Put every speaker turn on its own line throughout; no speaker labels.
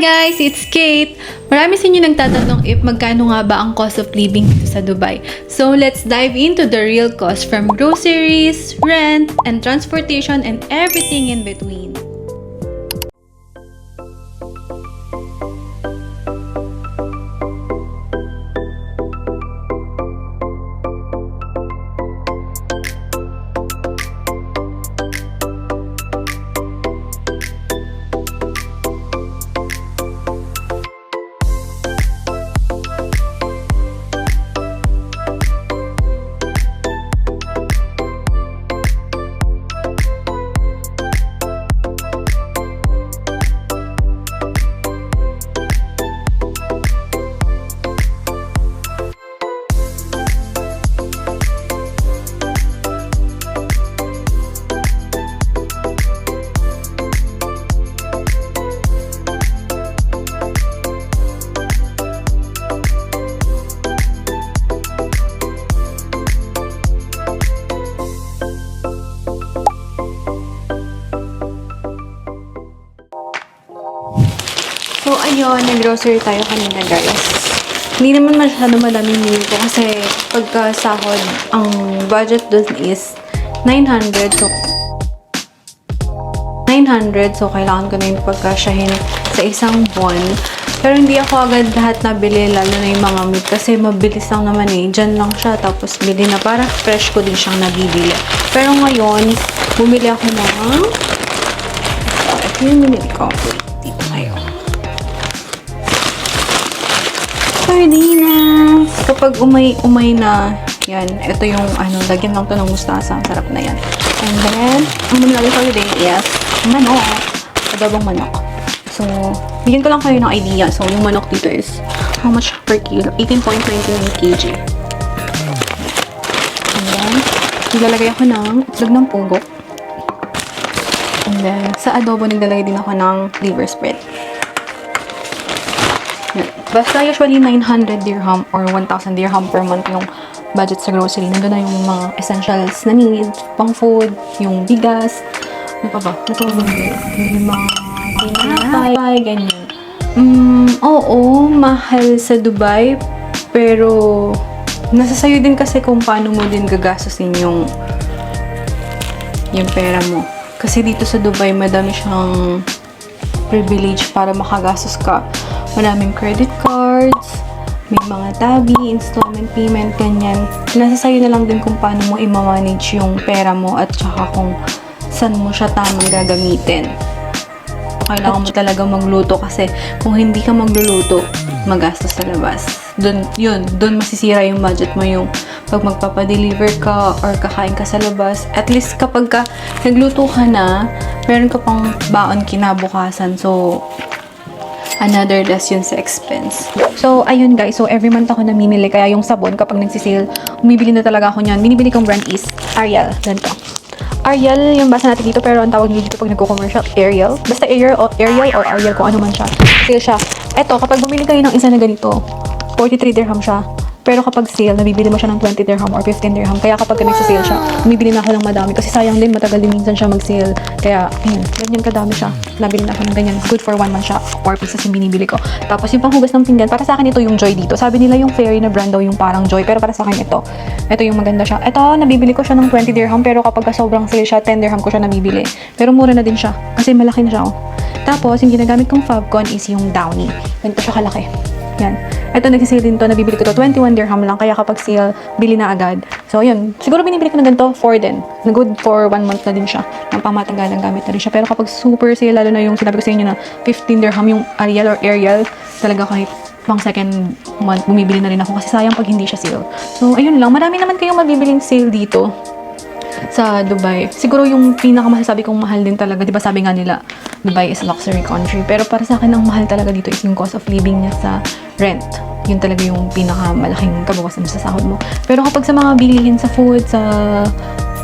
guys! It's Kate! Marami sa inyo nagtatanong if magkano nga ba ang cost of living dito sa Dubai. So, let's dive into the real cost from groceries, rent, and transportation and everything in between. So, ayun, nag-grocery tayo kanina, guys. Hindi naman masyado madaming meal ko kasi pagka sahod, ang budget dun is 900. So, kailangan ko na yung pagkasyahin sa isang buwan. Pero hindi ako agad lahat nabili, lalo na yung mga meat kasi mabilis lang naman eh. Diyan lang siya, tapos bili na. Para fresh ko din siyang nabibili. Pero ngayon, bumili ako ng... Ito yung binili ko. Dito tayo. Sardinas. Kapag umay na, yan, ito yung, lagyan lang to ng mustasa. Sarap na yan. And then, ang manilagay ko today is manok. Adobong manok. So, bigyan ko lang kayo ng idea. So, yung manok dito is, how much per kilo? 18.29 kg. And then, nilalagay ako ng itlog ng pugo. And then, sa adobo, naglalagay din ako ng liver spread. Basta usually 900 dirham or 1,000 dirham per month yung budget sa grocery. Nandun na yung mga essentials na need, pang food, yung bigas, ano pa ba? Ito yung mga tinapay, ganyan. Oo, mahal sa Dubai, pero nasa sayo din kasi kung paano mo din gagastusin yung pera mo. Kasi dito sa Dubai, madami siyang privilege para makagastos ka. Maraming credit cards, may mga tabi, installment payment, ganyan. Nasa sayo na lang din kung paano mo i-manage yung pera mo at saka kung saan mo siya tamang gagamitin. Kailangan mo talaga magluto kasi kung hindi ka magluluto, magastos sa labas. Doon masisira yung budget mo, yung pag magpapadeliver ka or kakain ka sa labas. At least kapag ka nagluto ka na, meron ka pang baon kinabukasan. So, another less yun sa expense. So, ayun guys. So, every month ako namimili. Kaya yung sabon, kapag nagsisale, umibili na talaga ako niyan. Binibili kong brand is Ariel. Ganito. Ariel, yung basa natin dito. Pero ang tawag nyo dito pag nagko-commercial, Ariel. Basta Ariel or Ariel, kung ano man siya. Sale siya. Eto, kapag bumili kayo ng isa na ganito, 43 dirham siya. Pero kapag sale, nabibili mo siya ng 20 dirham or 15 dirham. Kaya kapag nagsisale siya, bumibili na ako ng madami. Kasi sayang din, matagal din minsan siya mag-sale. Kaya, ayun, ganyan kadami siya. Nabili na ako ng ganyan. Good for 1 month siya. 4 pieces yung binibili ko. Tapos yung panghugas ng pinggan, para sa akin ito yung Joy dito. Sabi nila yung Fairy na brand daw yung parang Joy. Pero para sa akin ito. Ito yung maganda siya. Ito, nabibili ko siya ng 20 dirham. Pero kapag sobrang sale siya, 10 dirham ko siya nabibili. Pero mura na din siya. Kasi malaki na siya. Oh. Tapos, yung ginagamit kong Fabcon is yung Downy. Ganito siya kalaki. Yan. Ito, nagsisale din to. Nabibili ko to 21 dirham lang. Kaya kapag sale, bili na agad. So, yun. Siguro binibili ko na ganito 4 din. Good for 1 month na din siya. Nang pamatagalang gamit na rin siya. Pero kapag super sale, lalo na yung sinabi ko sa inyo na 15 dirham yung Ariel or Ariel, talaga kahit pang second month, bumibili na rin ako. Kasi sayang pag hindi siya sale. So, ayun lang. Marami naman kayong mabibiling sale dito sa Dubai. Siguro yung pinakamasasabi kong mahal din talaga, di ba sabi nga nila, Dubai is luxury country. Pero para sa akin, ang mahal talaga dito is yung cost of living niya sa rent. Yun talaga yung pinakamalaking kabawasan sa sahod mo. Pero kapag sa mga bilihin sa food, sa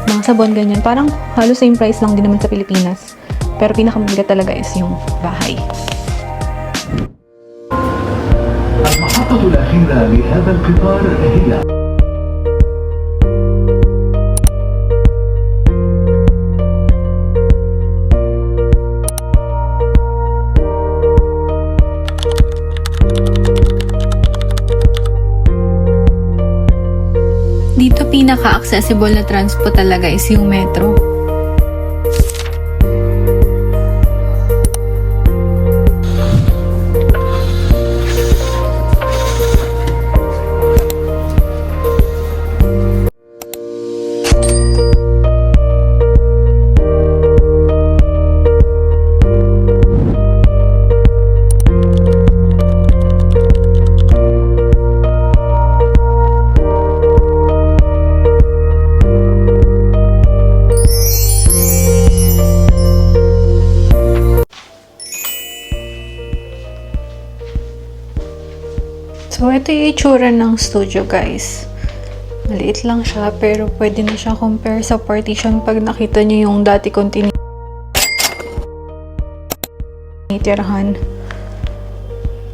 mga sabon, ganyan, parang halos same price lang din naman sa Pilipinas. Pero pinakamabigat talaga is yung bahay.
المحطة الأخيرة لهذا القطار هي
pinaka-accessible na transpo talaga is yung metro. So, ito yung itsura ng studio, guys. Maliit lang siya, pero pwede na siya compare sa partition pag nakita nyo yung dati kong tinitirahan.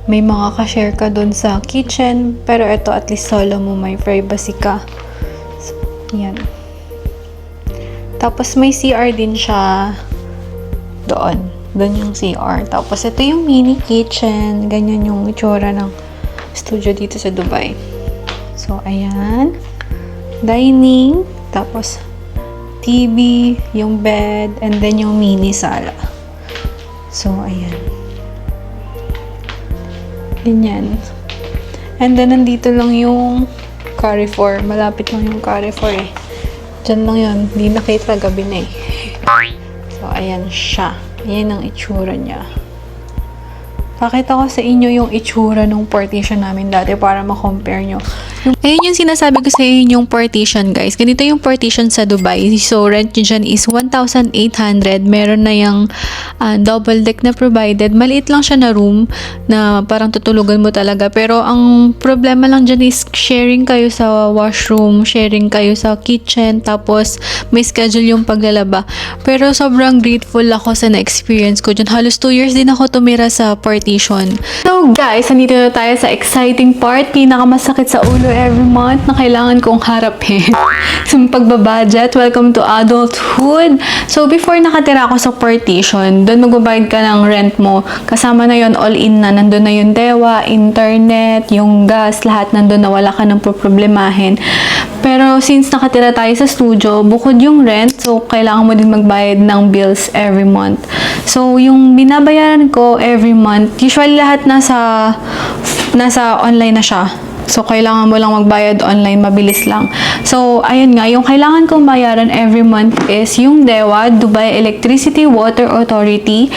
May mga ka-share ka dun sa kitchen, pero ito at least solo mo, may privacy ka. So, yan. Tapos may CR din siya doon. Doon yung CR. Tapos ito yung mini kitchen. Ganyan yung itsura ng studio dito sa Dubai. So, ayan. Dining. Tapos, TV, yung bed, and then yung mini sala. So, ayan. Ganyan. And then, nandito lang yung Carrefour. Malapit lang yung Carrefour eh. Diyan lang yun. Hindi nakita gabi na eh. So, ayan siya. Ayan ang itsura niya. Pakita ko sa inyo yung itsura ng partition namin dati para ma-compare nyo. Ayun yung sinasabi ko sa inyo yung partition, guys. Ganito yung partition sa Dubai. So, rent nyo dyan is 1,800. Meron na yung double deck na provided. Maliit lang siya na room na parang tutulugan mo talaga. Pero, ang problema lang dyan is sharing kayo sa washroom, sharing kayo sa kitchen, tapos may schedule yung paglalaba. Pero, sobrang grateful ako sa na-experience ko dyan. Halos 2 years din ako tumira sa partition. So guys, nandito na tayo sa exciting part, pinakamasakit sa ulo every month na kailangan kong harapin. So pagbabudget, welcome to adulthood. So before nakatira ako sa partition, doon magbabayad ka ng rent mo. Kasama na yon all in na, nandun na yung dewa, internet, yung gas, lahat nandun na, wala ka nang problemahin. Pero since nakatira tayo sa studio, bukod yung rent, so kailangan mo din magbayad ng bills every month. So yung binabayaran ko every month, usually lahat nasa online na siya. So kailangan mo lang magbayad online, mabilis lang. So ayun nga, yung kailangan kong bayaran every month is yung DEWA, Dubai Electricity Water Authority.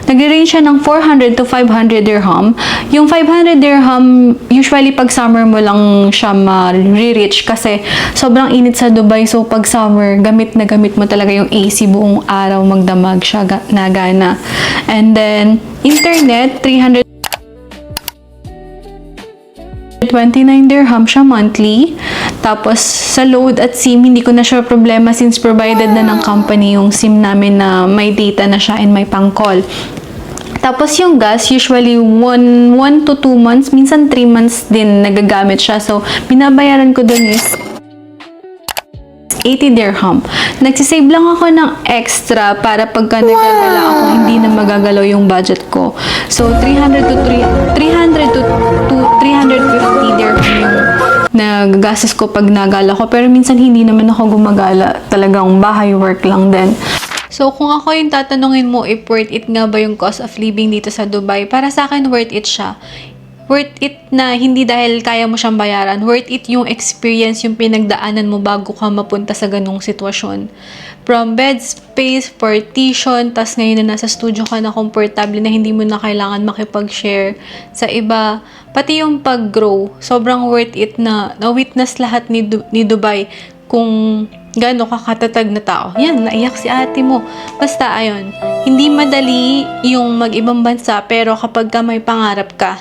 Nag-range siya ng 400 to 500 dirham. Yung 500 dirham, usually pag summer mo lang siya ma-reach kasi sobrang init sa Dubai. So, pag summer, gamit na gamit mo talaga yung AC buong araw, magdamag siya, nagana. And then, internet, 329 dirham siya monthly. Tapos, sa load at SIM, hindi ko na siya problema since provided na ng company yung SIM namin na may data na siya and may pang-call. Tapos yung gas, usually 1 to 2 months, minsan 3 months din nagagamit siya. So, binabayaran ko dun is 80 dirham. Nagsisave lang ako ng extra para pagka nagagala ako, hindi na magagalaw yung budget ko. So, 300 to 350 dirham yung nagagastos ko pag nagala ko. Pero minsan hindi naman ako gumagala. Talagang bahay work lang din. So, kung ako yung tatanungin mo if worth it nga ba yung cost of living dito sa Dubai, para sa akin worth it siya. Worth it na hindi dahil kaya mo siyang bayaran. Worth it yung experience, yung pinagdaanan mo bago ka mapunta sa ganung sitwasyon. From bed space, partition, tas ngayon na nasa studio ka na komportable na hindi mo na kailangan makipag-share sa iba. Pati yung pag-grow, sobrang worth it na na-witness lahat ni Dubai kung gaano kakatatag na tao. Yan, naiyak si ate mo. Basta, ayun, hindi madali yung mag-ibang bansa, pero kapag ka may pangarap ka,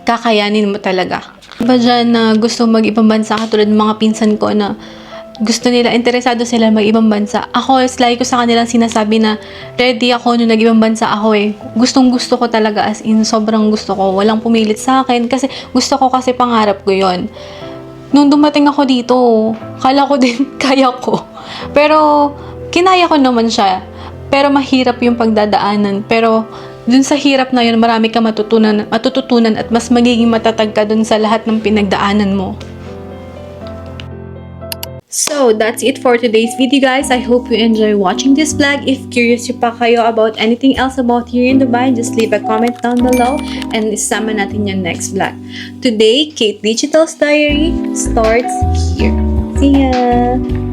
kakayanin mo talaga. Iba dyan na gusto mag-ibang bansa, katulad ng mga pinsan ko na gusto nila, interesado sila mag-ibang bansa. Ako, lagi ko sa kanilang sinasabi na ready ako nung nag-ibang bansa ako eh. Gustong gusto ko talaga, as in, sobrang gusto ko. Walang pumilit sa akin kasi gusto ko kasi pangarap ko yon. Nung dumating ako dito, kala ko din kaya ko. Pero, kinaya ko naman siya. pero mahirap yung pagdadaanan. Pero dun sa hirap na yun, marami ka matututunan at mas magiging matatag ka dun sa lahat ng pinagdaanan mo. So, that's it for today's video, guys. I hope you enjoy watching this vlog. If curious pa kayo about anything else about here in Dubai, just leave a comment down below and isama natin yung next vlog. Today, Kate Digital's Diary starts here. See ya!